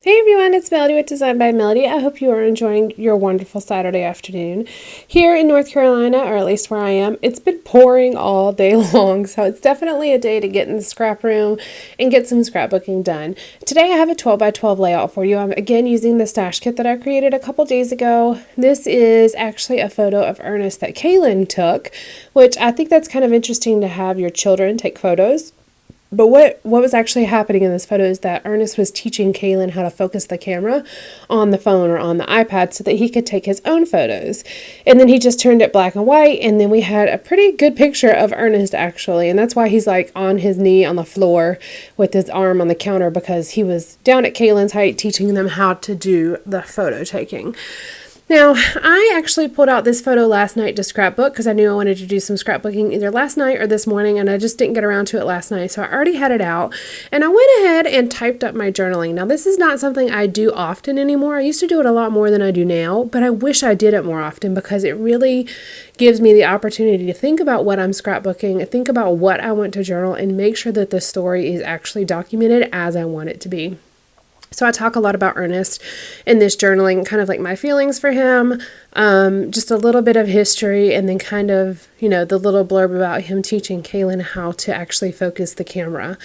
Hey everyone, it's Melody with Design by Melody. I hope you are enjoying your wonderful Saturday afternoon. Here in North Carolina, or at least where I am, it's been pouring all day long, so it's definitely a day to get in the scrap room and get some scrapbooking done. Today I have a 12 by 12 layout for you. I'm again using the stash kit that I created a couple days ago. This is actually a photo of Ernest that Kaylin took, which I think that's kind of interesting to have your children take photos. But what was actually happening in this photo is that Ernest was teaching Kaylin how to focus the camera on the phone or on the iPad so that he could take his own photos. And then he just turned it black and white, and then we had a pretty good picture of Ernest actually. And that's why he's like on his knee on the floor with his arm on the counter, because he was down at Kaylin's height teaching them how to do the photo taking. Now, I actually pulled out this photo last night to scrapbook because I knew I wanted to do some scrapbooking either last night or this morning, and I just didn't get around to it last night, so I already had it out. And I went ahead and typed up my journaling. Now, this is not something I do often anymore. I used to do it a lot more than I do now, but I wish I did it more often because it really gives me the opportunity to think about what I'm scrapbooking, think about what I want to journal, and make sure that the story is actually documented as I want it to be. So I talk a lot about Ernest in this journaling, kind of like my feelings for him, just a little bit of history, and then kind of, the little blurb about him teaching Kaylin how to actually focus the camera.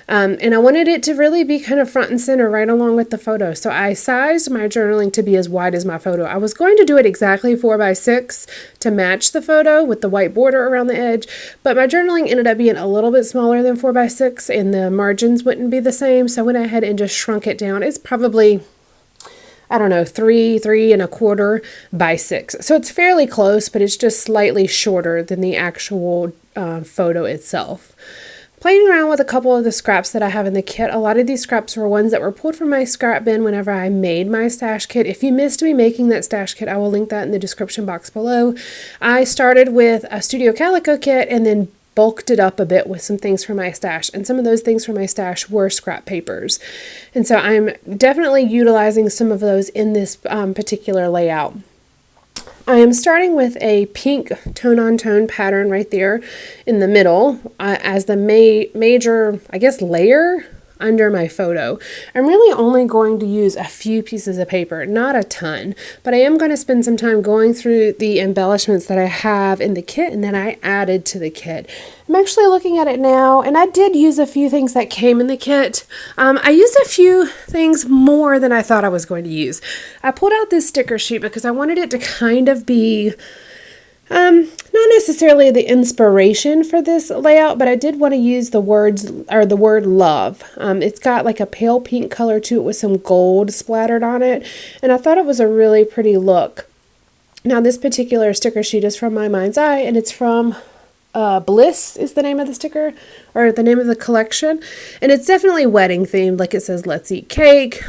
And I wanted it to really be kind of front and center right along with the photo. So I sized my journaling to be as wide as my photo. I was going to do it exactly 4x6 to match the photo with the white border around the edge, but my journaling ended up being a little bit smaller than 4x6 and the margins wouldn't be the same. So I went ahead and just shrunk it down. It's probably, I don't know, 3.25 by 6. So it's fairly close, but it's just slightly shorter than the actual photo itself. Playing around with a couple of the scraps that I have in the kit. A lot of these scraps were ones that were pulled from my scrap bin whenever I made my stash kit. If you missed me making that stash kit, I will link that in the description box below. I started with a Studio Calico kit and then bulked it up a bit with some things from my stash, and some of those things from my stash were scrap papers. And so I'm definitely utilizing some of those in this particular layout. I am starting with a pink tone-on-tone pattern right there in the middle as the major, layer under my photo. I'm really only going to use a few pieces of paper, not a ton, but I am going to spend some time going through the embellishments that I have in the kit and that I added to the kit. I'm actually looking at it now, and I did use a few things that came in the kit. I used a few things more than I thought I was going to use. I pulled out this sticker sheet because I wanted it to kind of be not necessarily the inspiration for this layout, but I did want to use the word love. It's got like a pale pink color to it with some gold splattered on it, and I thought it was a really pretty look. Now, this particular sticker sheet is from My Mind's Eye, and it's from Bliss is the name of the sticker, or the name of the collection, and it's definitely wedding themed. Like it says, let's eat cake,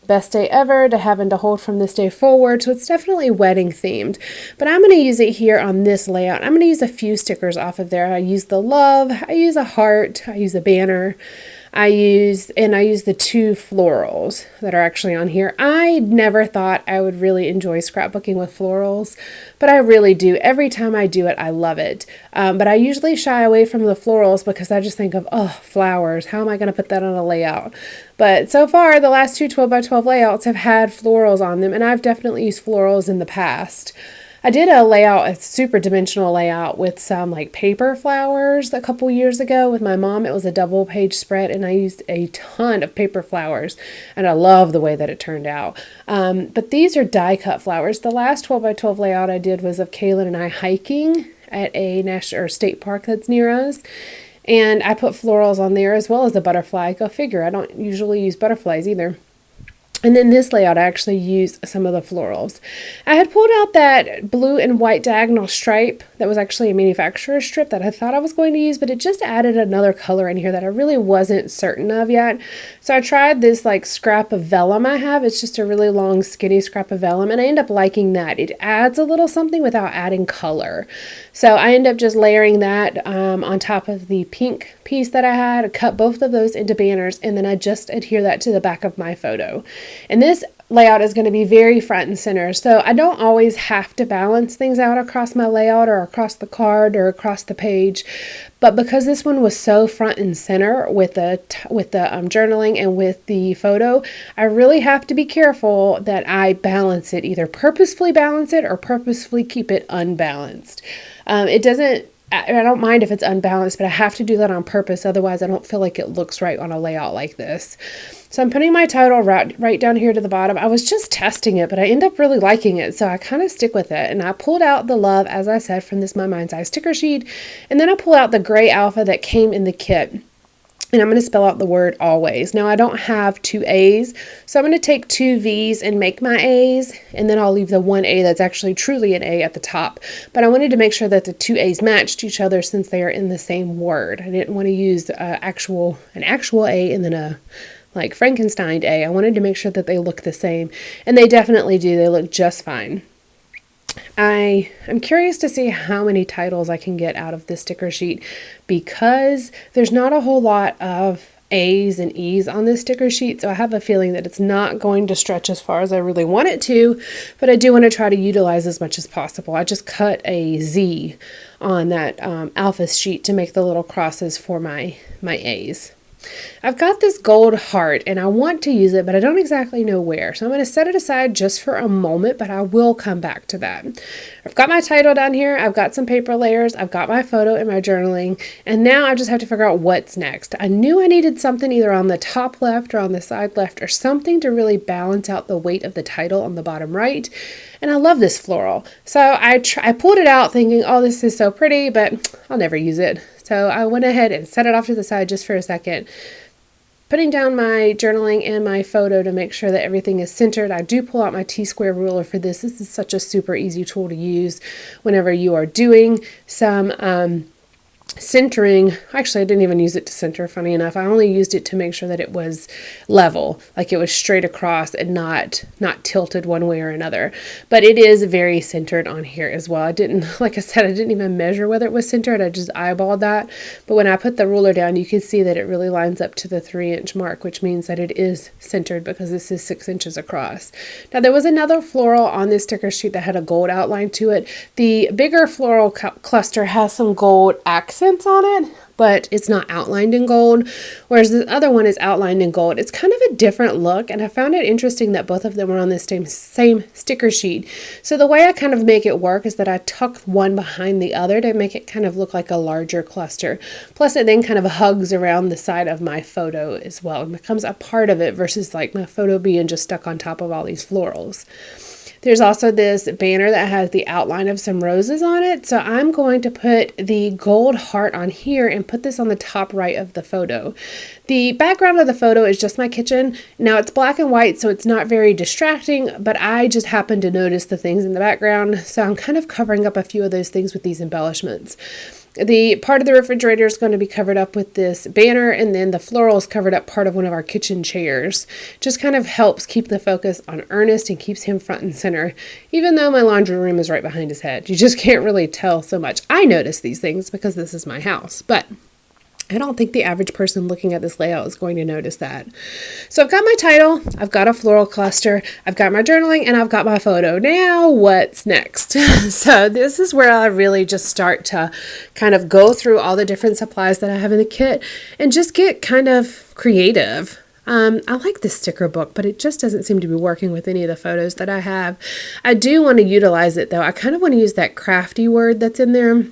best day ever, to have and to hold from this day forward. So it's definitely wedding themed, but I'm going to use it here on this layout. I'm going to use a few stickers off of there. I use the love, I use a heart, I use a banner, I use the two florals that are actually on here. I never thought I would really enjoy scrapbooking with florals, but I really do. Every time I do it, I love it. But I usually shy away from the florals because I just think of, flowers. How am I going to put that on a layout? But so far, the last two 12 by 12 layouts have had florals on them, and I've definitely used florals in the past. I did a super dimensional layout with some like paper flowers a couple years ago with my mom. It was a double page spread, and I used a ton of paper flowers, and I love the way that it turned out. But these are die cut flowers. The last 12 by 12 layout I did was of Kaylin and I hiking at a national or state park that's near us. And I put florals on there as well as a butterfly. Go figure. I don't usually use butterflies either. And then this layout, I actually used some of the florals. I had pulled out that blue and white diagonal stripe that was actually a manufacturer's strip that I thought I was going to use, but it just added another color in here that I really wasn't certain of yet. So I tried this like scrap of vellum I have. It's just a really long, skinny scrap of vellum, and I end up liking that. It adds a little something without adding color. So I end up just layering that on top of the pink piece that I had, cut both of those into banners, and then I just adhere that to the back of my photo. And this layout is going to be very front and center. So I don't always have to balance things out across my layout or across the card or across the page. But because this one was so front and center with the journaling and with the photo, I really have to be careful that I balance it, either purposefully balance it or purposefully keep it unbalanced. I don't mind if it's unbalanced, but I have to do that on purpose. Otherwise, I don't feel like it looks right on a layout like this. So I'm putting my title right down here to the bottom. I was just testing it, but I end up really liking it. So I kind of stick with it. And I pulled out the love, as I said, from this My Mind's Eye sticker sheet. And then I pull out the gray alpha that came in the kit. And I'm going to spell out the word always. Now, I don't have two A's, so I'm going to take two V's and make my A's, and then I'll leave the one A that's actually truly an A at the top. But I wanted to make sure that the two A's matched each other since they are in the same word. I didn't want to use an actual A and then a like Frankenstein A. I wanted to make sure that they look the same, and they definitely do. They look just fine. I'm curious to see how many titles I can get out of this sticker sheet because there's not a whole lot of A's and E's on this sticker sheet, so I have a feeling that it's not going to stretch as far as I really want it to, but I do want to try to utilize as much as possible. I just cut a Z on that alpha sheet to make the little crosses for my A's. I've got this gold heart and I want to use it, but I don't exactly know where. So I'm going to set it aside just for a moment, but I will come back to that. I've got my title down here. I've got some paper layers. I've got my photo and my journaling. And now I just have to figure out what's next. I knew I needed something either on the top left or on the side left or something to really balance out the weight of the title on the bottom right. And I love this floral. So I pulled it out thinking, oh, this is so pretty, but I'll never use it. So I went ahead and set it off to the side just for a second, putting down my journaling and my photo to make sure that everything is centered. I do pull out my T-square ruler for this. This is such a super easy tool to use whenever you are doing some centering. Actually, I didn't even use it to center, funny enough. I only used it to make sure that it was level, like it was straight across and not tilted one way or another. But it is very centered on here as well. Like I said, I didn't even measure whether it was centered. I just eyeballed that. But when I put the ruler down, you can see that it really lines up to the 3-inch mark, which means that it is centered because this is 6 inches across. Now, there was another floral on this sticker sheet that had a gold outline to it. The bigger floral cluster has some gold accents on it, but it's not outlined in gold, whereas the other one is outlined in gold. It's kind of a different look, and I found it interesting that both of them were on this same sticker sheet. So the way I kind of make it work is that I tuck one behind the other to make it kind of look like a larger cluster. Plus it then kind of hugs around the side of my photo as well. It becomes a part of it versus like my photo being just stuck on top of all these florals. There's also this banner that has the outline of some roses on it. So I'm going to put the gold heart on here and put this on the top right of the photo. The background of the photo is just my kitchen. Now it's black and white, so it's not very distracting, but I just happen to notice the things in the background. So I'm kind of covering up a few of those things with these embellishments. The part of the refrigerator is going to be covered up with this banner, and then the florals covered up part of one of our kitchen chairs. Just kind of helps keep the focus on Ernest and keeps him front and center, even though my laundry room is right behind his head. You just can't really tell so much. I notice these things because this is my house, but I don't think the average person looking at this layout is going to notice that. So I've got my title, I've got a floral cluster, I've got my journaling, and I've got my photo. Now what's next? So this is where I really just start to kind of go through all the different supplies that I have in the kit and just get kind of creative. I like this sticker book, but it just doesn't seem to be working with any of the photos that I have. I do want to utilize it though. I kind of want to use that crafty word that's in there.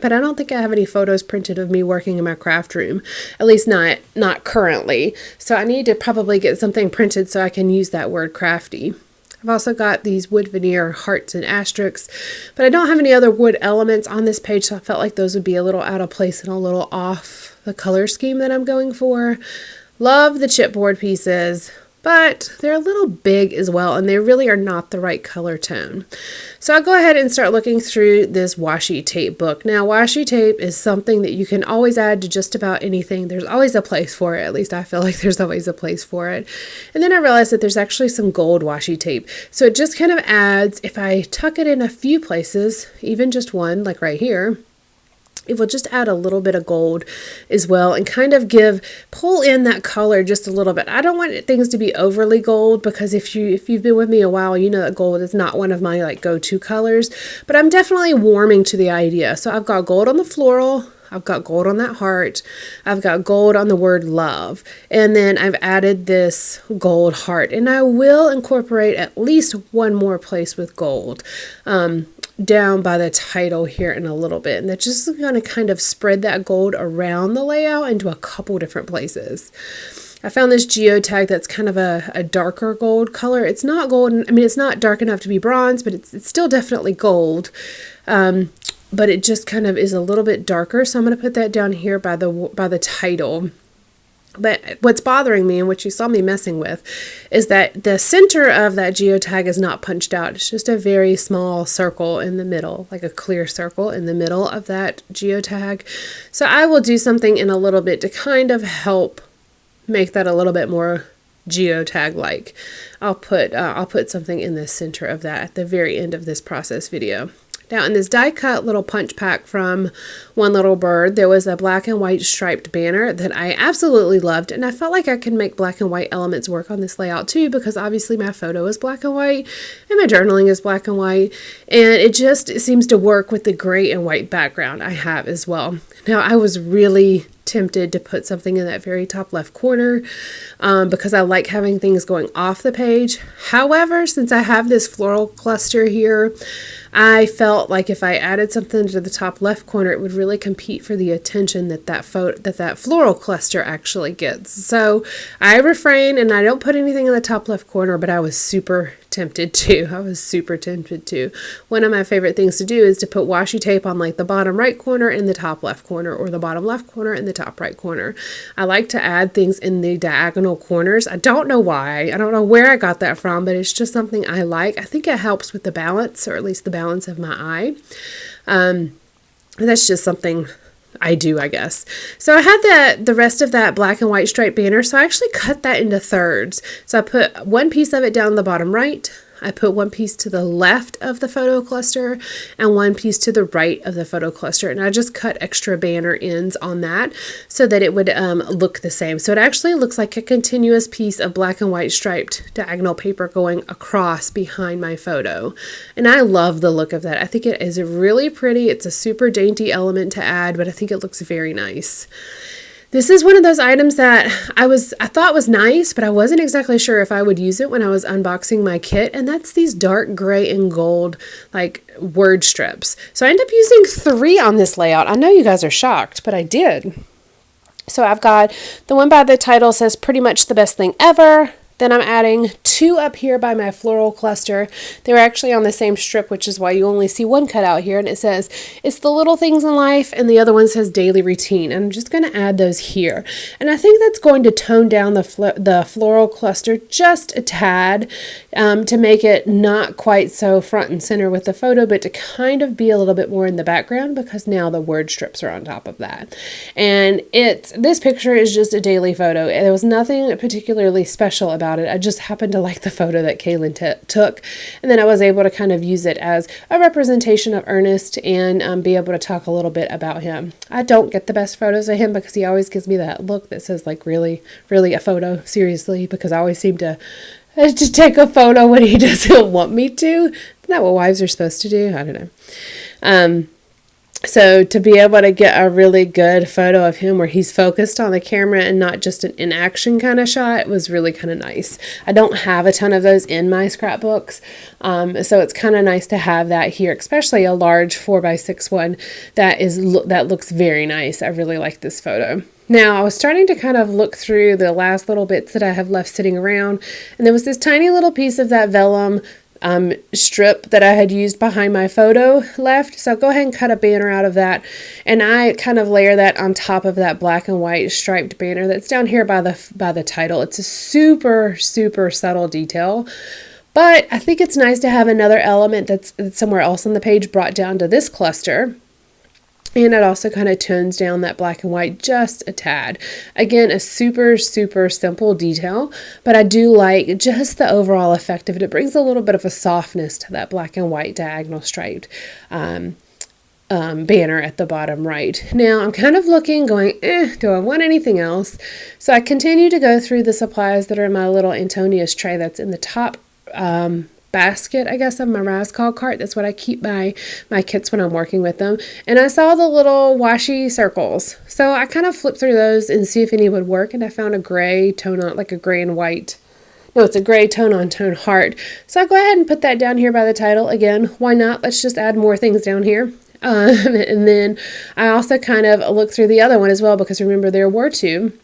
But I don't think I have any photos printed of me working in my craft room, at least not currently. So I need to probably get something printed so I can use that word crafty. I've also got these wood veneer hearts and asterisks, but I don't have any other wood elements on this page, so I felt like those would be a little out of place and a little off the color scheme that I'm going for. Love the chipboard pieces, but they're a little big as well, and they really are not the right color tone. So I'll go ahead and start looking through this washi tape book. Now, washi tape is something that you can always add to just about anything. There's always a place for it. At least I feel like there's always a place for it. And then I realized that there's actually some gold washi tape. So it just kind of adds, if I tuck it in a few places, even just one, like right here, it will just add a little bit of gold as well and kind of pull in that color just a little bit. I don't want things to be overly gold, because if you've been with me a while, you know that gold is not one of my like go-to colors, but I'm definitely warming to the idea. So I've got gold on the floral, I've got gold on that heart, I've got gold on the word love, and then I've added this gold heart, and I will incorporate at least one more place with gold down by the title here in a little bit, and that's just going to kind of spread that gold around the layout into a couple different places. I found this geotag that's kind of a darker gold color. It's not golden, I mean it's not dark enough to be bronze, but it's still definitely gold. But it just kind of is a little bit darker, so I'm going to put that down here by the title. But what's bothering me, and what you saw me messing with, is that the center of that geotag is not punched out. It's just a very small circle in the middle, like a clear circle in the middle of that geotag. So I will do something in a little bit to kind of help make that a little bit more geotag-like. I'll put something in the center of that at the very end of this process video. Now in this die cut little punch pack from One Little Bird, there was a black and white striped banner that I absolutely loved, and I felt like I could make black and white elements work on this layout too, because obviously my photo is black and white and my journaling is black and white, and it seems to work with the gray and white background I have as well. Now I was really tempted to put something in that very top left corner because I like having things going off the page. However, since I have this floral cluster here, I felt like if I added something to the top left corner, it would really compete for the attention that floral cluster actually gets. So I refrain and I don't put anything in the top left corner, but I was super tempted to. One of my favorite things to do is to put washi tape on like the bottom right corner and the top left corner, or the bottom left corner and the top right corner. I like to add things in the diagonal corners. I don't know why. I don't know where I got that from, but it's just something I like. I think it helps with the balance, or at least the balance of my eye. And that's just something I do, I guess. So I had the rest of that black and white striped banner, so I actually cut that into thirds. So I put one piece of it down the bottom right, I put one piece to the left of the photo cluster and one piece to the right of the photo cluster, and I just cut extra banner ends on that so that it would look the same. So it actually looks like a continuous piece of black and white striped diagonal paper going across behind my photo, and I love the look of that. I think it is really pretty. It's a super dainty element to add, but I think it looks very nice. This is one of those items that I thought was nice, but I wasn't exactly sure if I would use it when I was unboxing my kit, and that's these dark gray and gold like word strips. So I ended up using 3 on this layout. I know you guys are shocked, but I did. So I've got the one by the title says pretty much the best thing ever. Then I'm adding 2 up here by my floral cluster. They were actually on the same strip, which is why you only see one cut out here. And it says, it's the little things in life. And the other one says daily routine. And I'm just going to add those here. And I think that's going to tone down the floral cluster just a tad to make it not quite so front and center with the photo, but to kind of be a little bit more in the background, because now the word strips are on top of that. And this picture is just a daily photo. There was nothing particularly special about it. I just happened to like the photo that Kaylin took, and then I was able to kind of use it as a representation of Ernest and be able to talk a little bit about him. I don't get the best photos of him because he always gives me that look that says like really, really a photo, seriously, because I always seem to take a photo when he doesn't want me to. Isn't that what wives are supposed to do? I don't know. So to be able to get a really good photo of him where he's focused on the camera and not just an in-action kind of shot was really kind of nice. I don't have a ton of those in my scrapbooks, so it's kind of nice to have that here, especially a large 4x6 one that looks very nice. I really like this photo. Now, I was starting to kind of look through the last little bits that I have left sitting around, and there was this tiny little piece of that vellum strip that I had used behind my photo left. So I'll go ahead and cut a banner out of that, and I kind of layer that on top of that black and white striped banner that's down here by the title. It's a super, super subtle detail, but I think it's nice to have another element that's somewhere else on the page brought down to this cluster. And it also kind of tones down that black and white just a tad. Again, a super, super simple detail, but I do like just the overall effect of it. It brings a little bit of a softness to that black and white diagonal striped banner at the bottom right. Now I'm kind of looking, going, do I want anything else? So I continue to go through the supplies that are in my little Antonia's tray that's in the top basket, I guess, of my Rascal cart. That's what I keep my kits when I'm working with them. And I saw the little washi circles. So I kind of flipped through those and see if any would work. And I found a gray tone on, like a gray and white. No, it's a gray tone on tone heart. So I go ahead and put that down here by the title. Again, why not? Let's just add more things down here. And then I also kind of looked through the other one as well, because remember there were two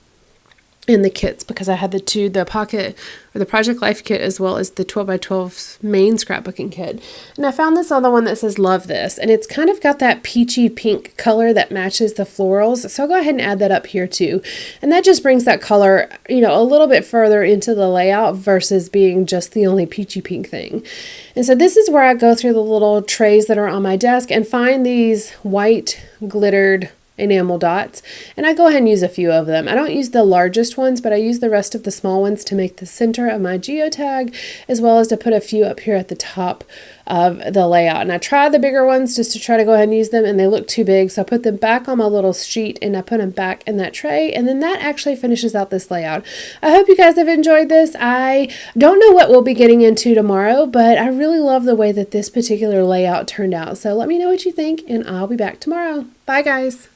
in the kits, because I had the pocket or the Project Life kit as well as the 12x12 main scrapbooking kit. And I found this other one that says Love This, and it's kind of got that peachy pink color that matches the florals. So I'll go ahead and add that up here too. And that just brings that color, a little bit further into the layout versus being just the only peachy pink thing. And so this is where I go through the little trays that are on my desk and find these white glittered enamel dots, and I go ahead and use a few of them. I don't use the largest ones, but I use the rest of the small ones to make the center of my geotag, as well as to put a few up here at the top of the layout. And I tried the bigger ones just to try to go ahead and use them, and they look too big, so I put them back on my little sheet and I put them back in that tray, and then that actually finishes out this layout. I hope you guys have enjoyed this. I don't know what we'll be getting into tomorrow, but I really love the way that this particular layout turned out. So let me know what you think, and I'll be back tomorrow. Bye guys.